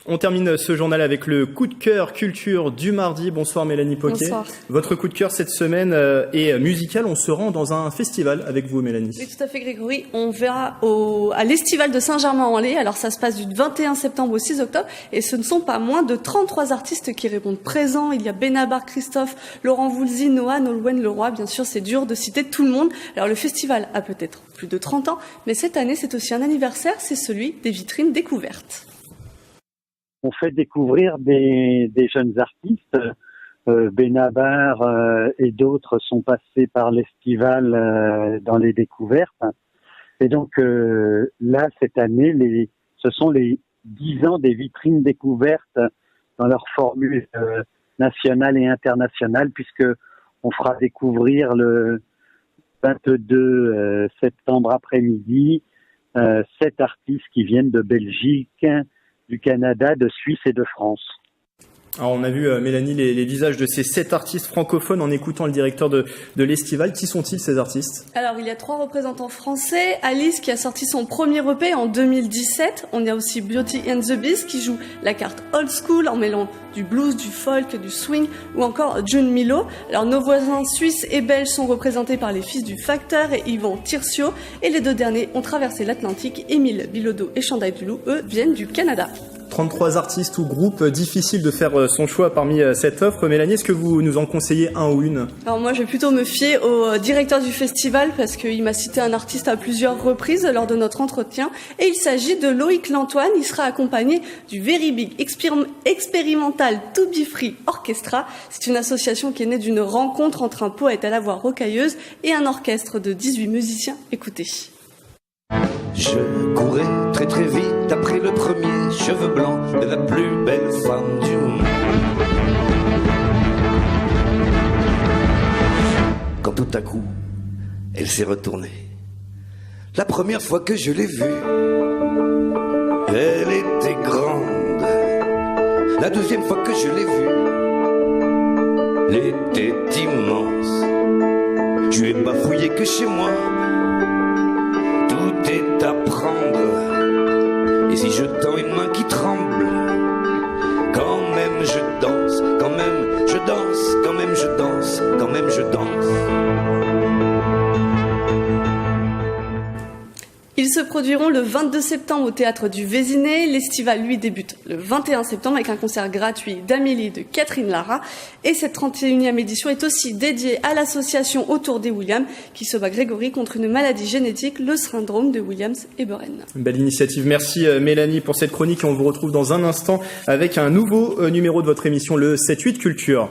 On termine ce journal avec le coup de cœur culture du mardi. Bonsoir Mélanie Poquet. Bonsoir. Votre coup de cœur cette semaine est musical. On se rend dans un festival avec vous Mélanie. Oui, tout à fait Grégory. On va à l'Estival de Saint-Germain-en-Laye. Alors ça se passe du 21 septembre au 6 octobre et ce ne sont pas moins de 33 artistes qui répondent présents. Il y a Benabar Christophe, Laurent Voulzy, Noah, Nolwenn Leroy. Bien sûr, c'est dur de citer tout le monde. Alors le festival a peut-être plus de 30 ans, mais cette année c'est aussi un anniversaire, c'est celui des vitrines découvertes. On fait découvrir des jeunes artistes. Benabar et d'autres sont passés par l'Estival dans les découvertes. Et donc là, cette année, ce sont les 10 ans des vitrines découvertes dans leur formule nationale et internationale, puisque on fera découvrir le 22 septembre après-midi 7 artistes qui viennent de Belgique, du Canada, de Suisse et de France. Alors on a vu Mélanie les visages de ces 7 artistes francophones en écoutant le directeur de l'Estival. Qui sont-ils ces artistes? Alors il y a 3 représentants français. Alice qui a sorti son premier EP en 2017. On a aussi Beauty and the Beast qui joue la carte old school en mêlant du blues, du folk, du swing ou encore June Milo. Alors nos voisins suisses et belges sont représentés par les fils du Facteur et Yvan Tircio. Et les 2 derniers ont traversé l'Atlantique. Émile Bilodeau et Chandail Dulou, eux, viennent du Canada. 33 artistes ou groupes, difficile de faire son choix parmi cette offre. Mélanie, est-ce que vous nous en conseillez un ou une? Alors moi, je vais plutôt me fier au directeur du festival parce qu'il m'a cité un artiste à plusieurs reprises lors de notre entretien. Et il s'agit de Loïc Lantoine. Il sera accompagné du Very Big Experimental To Be Free Orchestra. C'est une association qui est née d'une rencontre entre un poète à la voix rocailleuse et un orchestre de 18 musiciens. Écoutez. Je courais très très vite après le premier cheveu blanc de la plus belle femme du monde. Quand tout à coup, elle s'est retournée. La première fois que je l'ai vue, elle était grande. La deuxième fois que je l'ai vue, elle était immense. Je lui ai pas fouillé que chez moi. Tout est à prendre. Et si je tends une main qui tremble, quand même je danse, quand même je danse, quand même je danse, quand même je danse. Ils se produiront le 22 septembre au théâtre du Vésinet. L'Estival, lui, débute le 21 septembre avec un concert gratuit d'Amélie de Catherine Lara. Et cette 31e édition est aussi dédiée à l'association Autour des Williams qui se bat Grégory contre une maladie génétique, le syndrome de Williams-Eberen. Belle initiative. Merci Mélanie pour cette chronique et on vous retrouve dans un instant avec un nouveau numéro de votre émission, le 7-8 Culture.